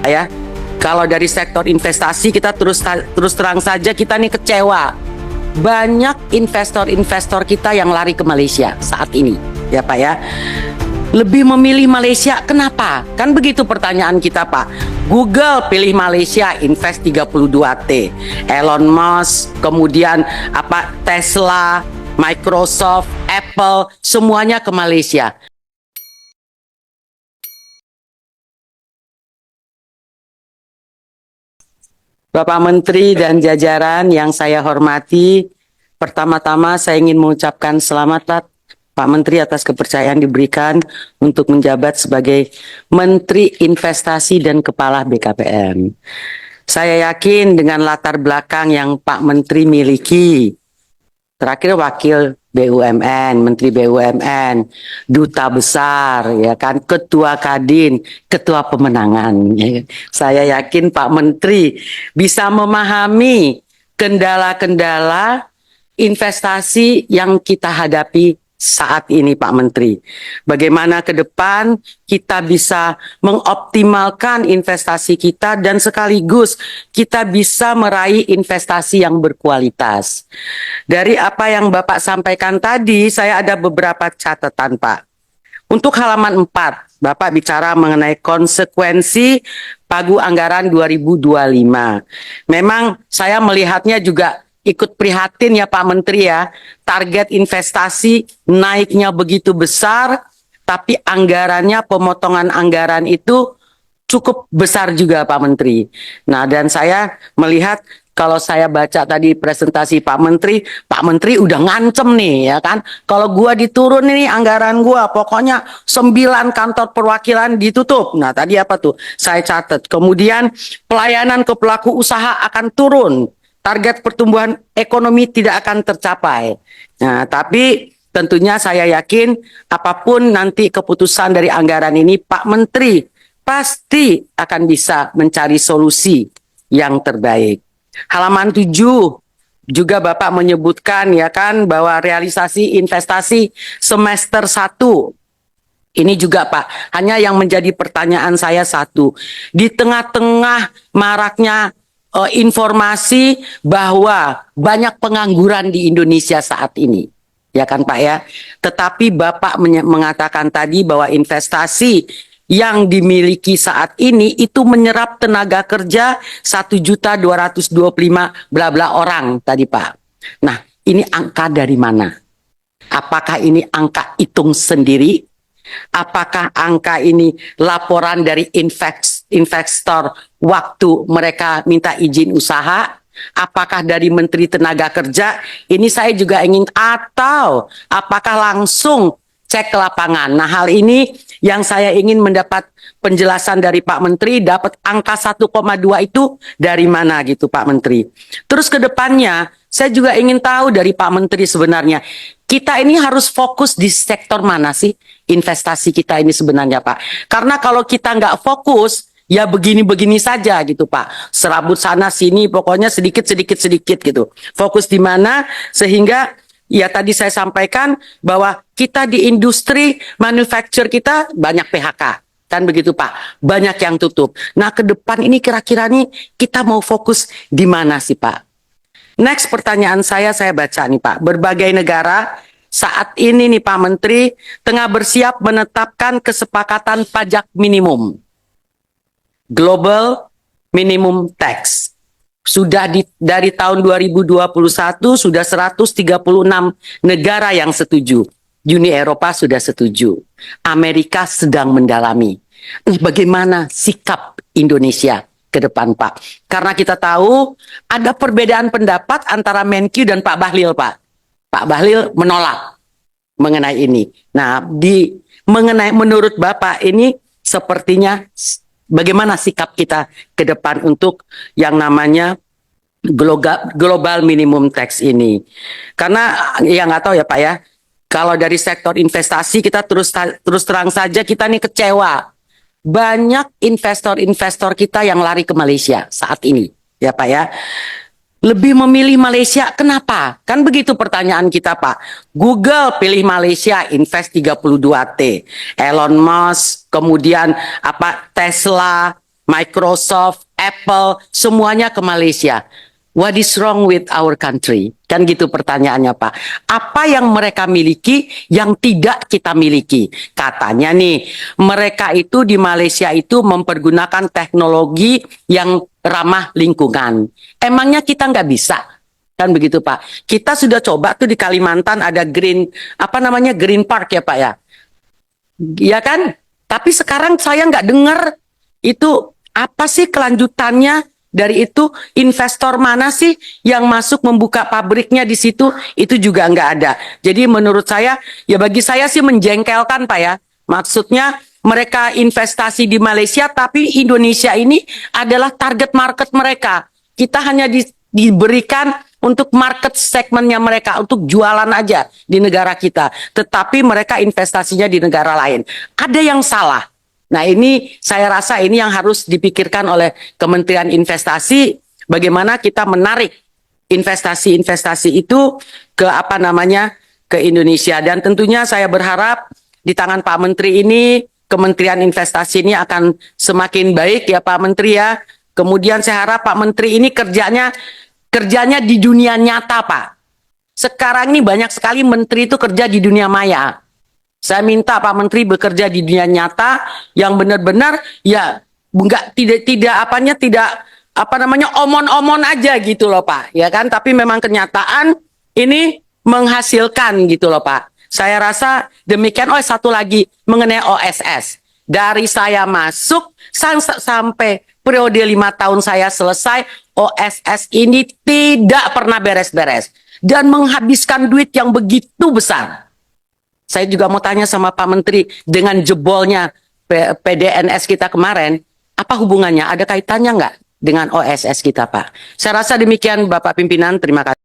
ya. Kalau dari sektor investasi kita terus terang saja kita nih kecewa. Banyak investor-investor kita yang lari ke Malaysia saat ini, ya Pak ya. Lebih memilih Malaysia, kenapa? Kan begitu pertanyaan kita Pak. Google pilih Malaysia, invest 32T. Elon Musk, kemudian Tesla, Microsoft, Apple, semuanya ke Malaysia. Bapak Menteri dan jajaran yang saya hormati, pertama-tama saya ingin mengucapkan selamat Pak Menteri atas kepercayaan diberikan untuk menjabat sebagai Menteri Investasi dan Kepala BKPM. Saya yakin dengan latar belakang yang Pak Menteri miliki, terakhir Wakil BUMN, Menteri BUMN, Duta Besar, ya kan, Ketua Kadin, Ketua Pemenangan. Ya. Saya yakin Pak Menteri bisa memahami kendala-kendala investasi yang kita hadapi saat ini Pak Menteri. Bagaimana ke depan kita bisa mengoptimalkan investasi kita dan sekaligus kita bisa meraih investasi yang berkualitas. Dari apa yang Bapak sampaikan tadi, saya ada beberapa catatan Pak. Untuk halaman 4, Bapak bicara mengenai konsekuensi pagu anggaran 2025. Memang saya melihatnya juga ikut prihatin ya Pak Menteri ya, target investasi naiknya begitu besar, tapi anggarannya, pemotongan anggaran itu cukup besar juga Pak Menteri. Nah dan saya melihat kalau saya baca tadi presentasi Pak Menteri udah ngancem nih ya kan, kalau gua diturun nih anggaran gua, pokoknya 9 kantor perwakilan ditutup. Nah tadi apa tuh? Saya catat. Kemudian pelayanan ke pelaku usaha akan turun. Target pertumbuhan ekonomi tidak akan tercapai. Nah, tapi tentunya saya yakin apapun nanti keputusan dari anggaran ini, Pak Menteri pasti akan bisa mencari solusi yang terbaik. Halaman 7 juga Bapak menyebutkan ya kan bahwa realisasi investasi semester 1. Ini juga Pak, hanya yang menjadi pertanyaan saya satu. Di tengah-tengah maraknya informasi bahwa banyak pengangguran di Indonesia saat ini, ya kan Pak ya. Tetapi Bapak mengatakan tadi bahwa investasi yang dimiliki saat ini itu menyerap tenaga kerja 1.225 bla bla orang tadi Pak. Nah ini angka dari mana? Apakah ini angka hitung sendiri? Apakah angka ini laporan dari investor waktu mereka minta izin usaha? Apakah dari Menteri Tenaga Kerja? Ini saya juga ingin, atau apakah langsung cek ke lapangan? Nah hal ini yang saya ingin mendapat penjelasan dari Pak Menteri, dapat angka 1,2 itu dari mana gitu Pak Menteri. Terus ke depannya saya juga ingin tahu dari Pak Menteri sebenarnya kita ini harus fokus di sektor mana sih investasi kita ini sebenarnya Pak. Karena kalau kita nggak fokus ya begini-begini saja gitu Pak. Serabut sana sini pokoknya sedikit gitu. Fokus di mana sehingga ya tadi saya sampaikan bahwa kita di industri manufacture kita banyak PHK. Kan begitu Pak, banyak yang tutup. Nah ke depan ini kira-kira nih kita mau fokus di mana sih Pak? Next pertanyaan saya baca nih Pak. Berbagai negara saat ini nih Pak Menteri tengah bersiap menetapkan kesepakatan pajak minimum. Global Minimum Tax. Sudah dari tahun 2021 sudah 136 negara yang setuju. Uni Eropa sudah setuju. Amerika sedang mendalami. Bagaimana sikap Indonesia ke depan Pak? Karena kita tahu ada perbedaan pendapat antara Menkyu dan Pak Bahlil Pak. Pak Bahlil menolak mengenai ini. Nah, menurut Bapak ini sepertinya bagaimana sikap kita ke depan untuk yang namanya global minimum tax ini? Karena ya nggak tahu ya Pak ya. Kalau dari sektor investasi kita terus terang saja kita nih kecewa. Banyak investor-investor kita yang lari ke Malaysia saat ini, ya Pak ya. Lebih memilih Malaysia, kenapa? Kan begitu pertanyaan kita Pak. Google pilih Malaysia, invest 32T. Elon Musk, kemudian Tesla, Microsoft, Apple, semuanya ke Malaysia. What is wrong with our country? Kan gitu pertanyaannya, Pak. Apa yang mereka miliki yang tidak kita miliki? Katanya nih, mereka itu di Malaysia itu mempergunakan teknologi yang ramah lingkungan. Emangnya kita nggak bisa? Kan begitu, Pak. Kita sudah coba tuh di Kalimantan ada Green Park ya, Pak ya. Ya kan? Tapi sekarang saya nggak dengar itu apa sih kelanjutannya dari itu, investor mana sih yang masuk membuka pabriknya di situ, itu juga nggak ada. Jadi menurut saya, ya bagi saya sih menjengkelkan Pak ya. Maksudnya mereka investasi di Malaysia, tapi Indonesia ini adalah target market mereka. Kita hanya diberikan untuk market segmennya mereka, untuk jualan aja di negara kita. Tetapi mereka investasinya di negara lain. Ada yang salah. Nah ini saya rasa ini yang harus dipikirkan oleh Kementerian Investasi, bagaimana kita menarik investasi-investasi itu ke ke Indonesia. Dan tentunya saya berharap di tangan Pak Menteri ini, Kementerian Investasi ini akan semakin baik ya Pak Menteri ya. Kemudian saya harap Pak Menteri ini kerjanya di dunia nyata Pak. Sekarang ini banyak sekali menteri itu kerja di dunia maya. Saya minta Pak Menteri bekerja di dunia nyata yang benar-benar ya tidak omon-omon aja gitu loh Pak, ya kan? Tapi memang kenyataan ini menghasilkan gitu loh Pak. Saya rasa demikian. Oh, satu lagi mengenai OSS. Dari saya masuk sampai periode 5 tahun saya selesai, OSS ini tidak pernah beres-beres dan menghabiskan duit yang begitu besar. Saya juga mau tanya sama Pak Menteri, dengan jebolnya PDNS kita kemarin, apa hubungannya? Ada kaitannya nggak dengan OSS kita, Pak? Saya rasa demikian, Bapak Pimpinan. Terima kasih.